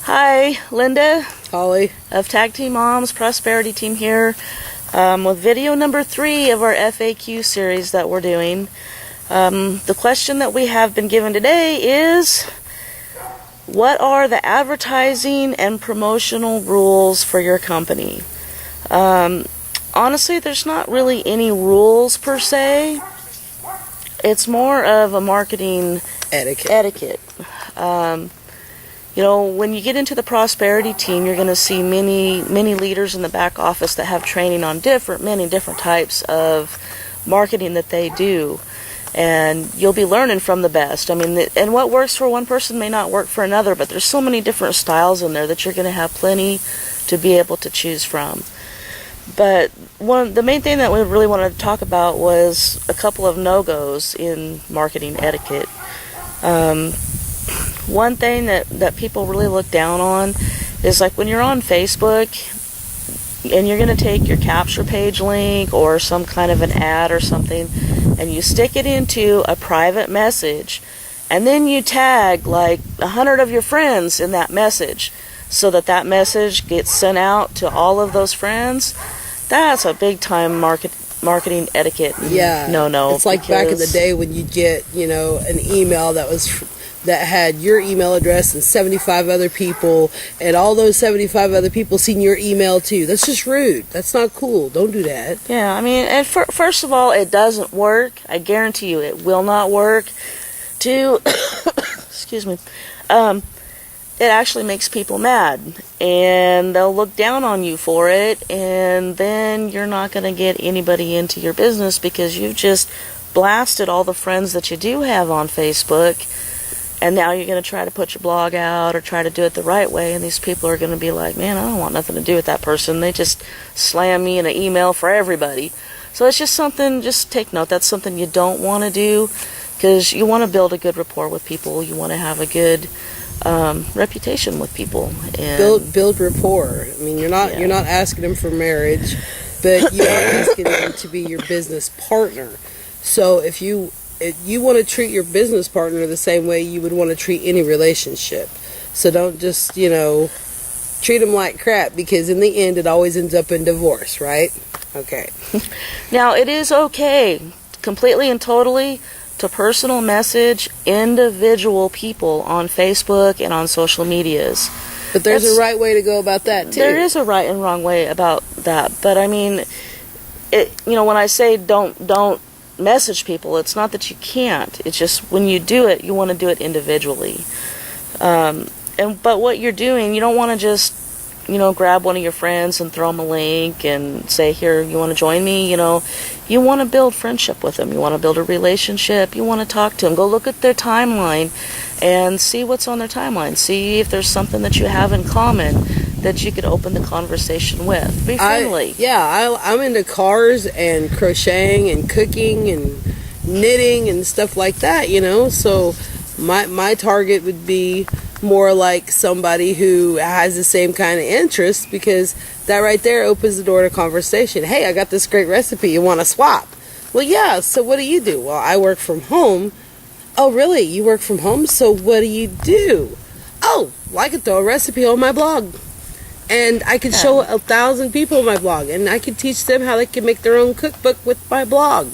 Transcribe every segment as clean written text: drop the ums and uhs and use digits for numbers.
Hi, Linda Holly. of Tag Team Moms Prosperity Team here with video number 3 of our FAQ series that we're doing. The question that we have been given today is, what are the advertising and promotional rules for your company? Honestly, there's not really any rules per se. It's more of a marketing etiquette. When you get into the prosperity team, you're going to see many leaders in the back office that have training on many different types of marketing that they do. And you'll be learning from the best. And what works for one person may not work for another, but there's so many different styles in there that you're going to have plenty to be able to choose from. But the main thing that we really wanted to talk about was a couple of no-goes in marketing etiquette. One thing that people really look down on is like when you're on Facebook and you're going to take your capture page link or some kind of an ad or something and you stick it into a private message and then you tag like 100 of your friends in that message so that message gets sent out to all of those friends. That's a big time marketing etiquette. Yeah. No. It's like back in the day when you'd get, an email that had your email address and 75 other people, and all those 75 other people seen your email too. That's just rude. That's not cool. Don't do that. Yeah, and first of all, it doesn't work. I guarantee you it will not work. Excuse me. It actually makes people mad, and they'll look down on you for it, and then you're not going to get anybody into your business because you've just blasted all the friends that you do have on Facebook. And now you're going to try to put your blog out or try to do it the right way, and these people are going to be like, man, I don't want nothing to do with that person. They just slam me in an email for everybody. So it's just take note. That's something you don't want to do because you want to build a good rapport with people. You want to have a good reputation with people. And build rapport. You're not asking them for marriage, but you're asking them to be your business partner. So if you want to treat your business partner the same way you would want to treat any relationship. So don't just, treat them like crap, because in the end it always ends up in divorce, right? Okay. Now, it is okay, completely and totally, to personal message individual people on Facebook and on social medias. But there's a right way to go about that, too. There is a right and wrong way about that. But, when I say don't message people, it's not that you can't, it's just when you do it, you want to do it individually. But what you're doing, you don't want to just grab one of your friends and throw them a link and say, here, you want to join me? You want to build friendship with them, you want to build a relationship, you want to talk to them. Go look at their timeline and see what's on their timeline, see if there's something that you have in common that you could open the conversation with. Be friendly. I'm into cars and crocheting and cooking and knitting and stuff like that, so my target would be more like somebody who has the same kind of interest, because that right there opens the door to conversation. Hey, I got this great recipe, you want to swap? Well, yeah, so what do? Well, I work from home. Oh, really? You work from home? So what do you do? Oh, well, I could throw a recipe on my blog. And I could show 1,000 people my blog, and I could teach them how they can make their own cookbook with my blog.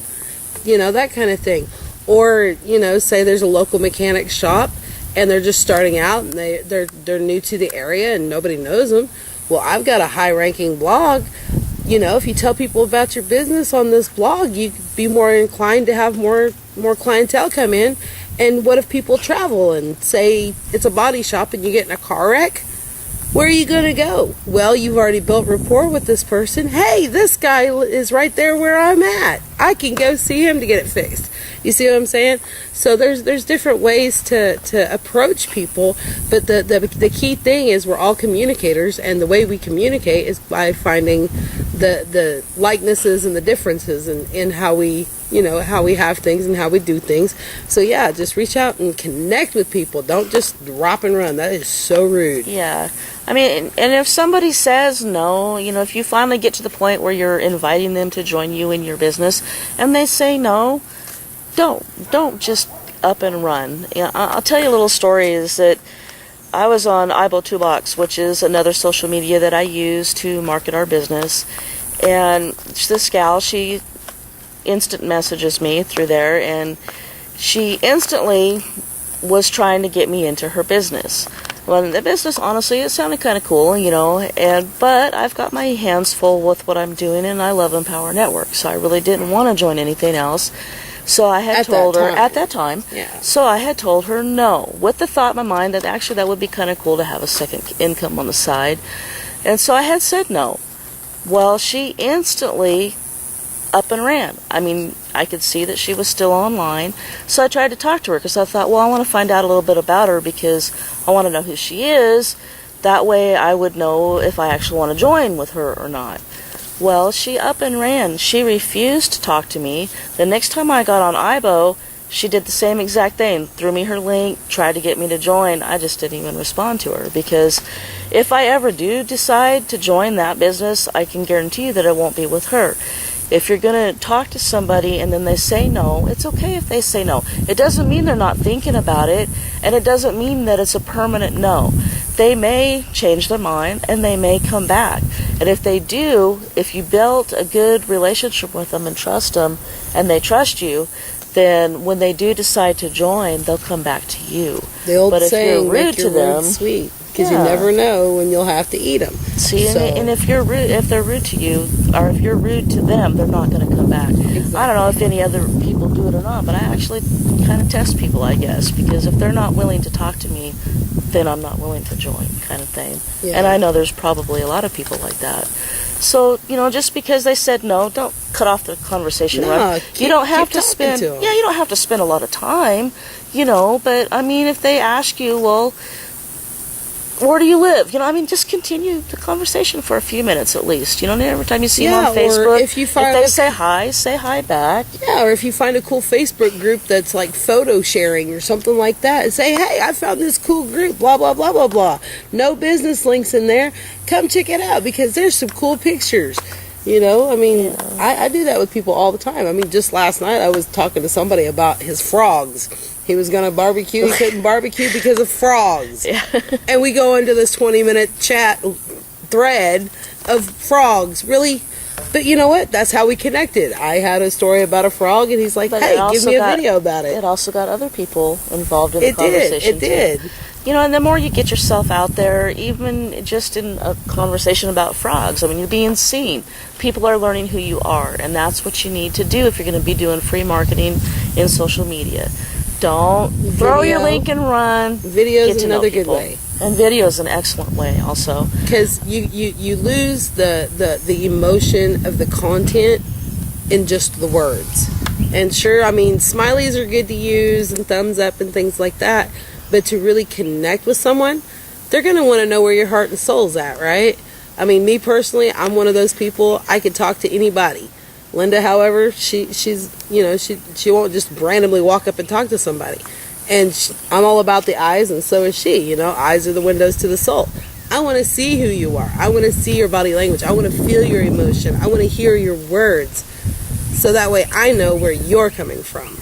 That kind of thing. Or, say there's a local mechanic shop, and they're just starting out, and they're new to the area, and nobody knows them. Well, I've got a high-ranking blog. If you tell people about your business on this blog, you'd be more inclined to have more clientele come in. And what if people travel and say it's a body shop and you get in a car wreck? Where are you going to go? Well, you've already built rapport with this person. Hey, this guy is right there where I'm at. I can go see him to get it fixed. You see what I'm saying? So there's different ways to approach people, but the key thing is we're all communicators, and the way we communicate is by finding the likenesses and the differences in how we have things and how we do things. So yeah, just reach out and connect with people. Don't just drop and run. That is so rude. Yeah. And if somebody says no, if you finally get to the point where you're inviting them to join you in your business and they say no, don't just up and run. I'll tell you a little story is that I was on Ibo 2 Box, which is another social media that I use to market our business. And this gal, she instant messages me through there, and she instantly was trying to get me into her business. Well, the business, honestly, it sounded kind of cool, but I've got my hands full with what I'm doing, and I love Empower Network, so I really didn't want to join anything else. So I had told her at that time. Yeah. So I had told her no, with the thought in my mind that actually that would be kind of cool to have a second income on the side. And so I had said no. Well, she instantly up and ran. I mean, I could see that she was still online. So I tried to talk to her because I thought, well, I want to find out a little bit about her because I want to know who she is. That way I would know if I actually want to join with her or not. Well, she up and ran. She refused to talk to me. The next time I got on Ibo, she did the same exact thing. Threw me her link, tried to get me to join. I just didn't even respond to her because if I ever do decide to join that business, I can guarantee you that it won't be with her. If you're going to talk to somebody and then they say no, it's okay if they say no. It doesn't mean they're not thinking about it, and it doesn't mean that it's a permanent no. They may change their mind and they may come back. And if they do, if you built a good relationship with them and trust them, and they trust you, then when they do decide to join, they'll come back to you. The old but if saying, you're rude make your to them, words sweet, because you never know when you'll have to eat them. See, and if you're rude, if they're rude to you, or if you're rude to them, they're not going to come back. Exactly. I don't know if any other people do it or not, but I actually kind of test people, I guess, because if they're not willing to talk to me, then I'm not willing to join, kind of thing. Yeah. And I know there's probably a lot of people like that. So, just because they said no, don't cut off the conversation. Right? You don't have to spend. You don't have to spend a lot of time, But I mean, if they ask you, well, where do you live? Just continue the conversation for a few minutes at least. Every time you see them on Facebook, or if they say hi back. Yeah, or if you find a cool Facebook group that's like photo sharing or something like that, say, hey, I found this cool group, blah, blah, blah, blah, blah. No business links in there. Come check it out because there's some cool pictures. I do that with people all the time. Just last night I was talking to somebody about his frogs. He was going to barbecue. He couldn't barbecue because of frogs. Yeah. And we go into this 20-minute chat thread of frogs. Really? But you know what? That's how we connected. I had a story about a frog, and he's like, hey, give me a video about it. It also got other people involved in the conversation. It did. And the more you get yourself out there, even just in a conversation about frogs, you're being seen. People are learning who you are, and that's what you need to do if you're going to be doing free marketing in social media. Don't throw your link and run. Video is another good way. And video is an excellent way also. Because you lose the emotion of the content in just the words. And sure, smileys are good to use and thumbs up and things like that. But to really connect with someone, they're going to want to know where your heart and soul's at, right? Me personally, I'm one of those people. I could talk to anybody. Linda, however, she won't just randomly walk up and talk to somebody. And I'm all about the eyes, and so is she. Eyes are the windows to the soul. I want to see who you are. I want to see your body language. I want to feel your emotion. I want to hear your words. So that way I know where you're coming from.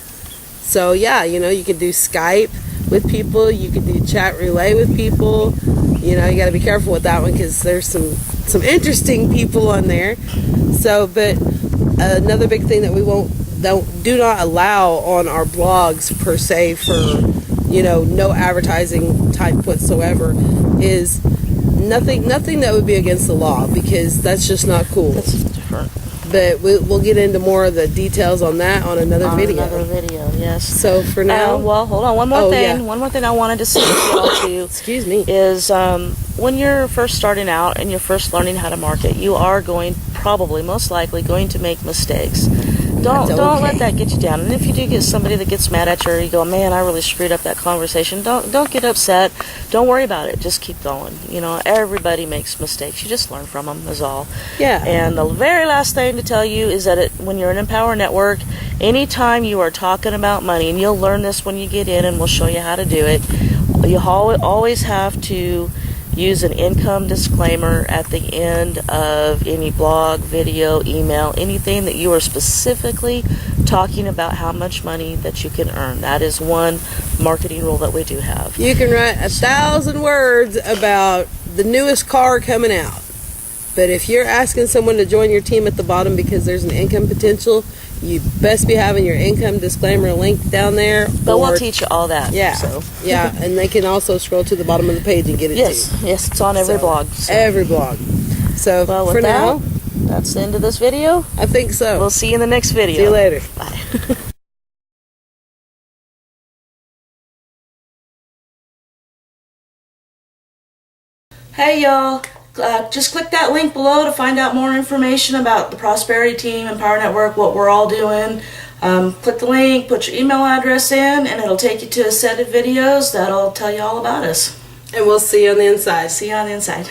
So yeah, you can do Skype with people. You can do chat relay with people. You got to be careful with that one because there's some interesting people on there. So, but another big thing that we do not allow on our blogs per se for no advertising type whatsoever is nothing that would be against the law, because that's just not cool. That's different. But we'll get into more of the details on that on another video. Another video, yes. So for now, well, hold on. One more thing. Yeah. One more thing I wanted to say to y'all too. Excuse me. Is when you're first starting out and you're first learning how to market, you are probably most likely going to make mistakes. Don't let that get you down. And if you do get somebody that gets mad at you, or you go, man, I really screwed up that conversation, don't get upset. Don't worry about it. Just keep going. Everybody makes mistakes. You just learn from them is all. Yeah. And the very last thing to tell you is that when you're in Empower Network, anytime you are talking about money, and you'll learn this when you get in, and we'll show you how to do it, you always have to use an income disclaimer at the end of any blog, video, email, anything that you are specifically talking about how much money that you can earn. That is one marketing rule that we do have. You can write 1,000 words about the newest car coming out, but if you're asking someone to join your team at the bottom because there's an income potential, you best be having your income disclaimer link down there. But we'll teach you all that. Yeah, so. Yeah, and they can also scroll to the bottom of the page and get it yes, too. Yes, it's on every blog. So. Every blog. So well, with for that, now, that's the end of this video. I think so. We'll see you in the next video. See you later. Bye. Hey y'all, just click that link below to find out more information about the Prosperity Team and Power Network, what we're all doing. Click the link, put your email address in, and it'll take you to a set of videos that'll tell you all about us. And we'll see you on the inside. See you on the inside.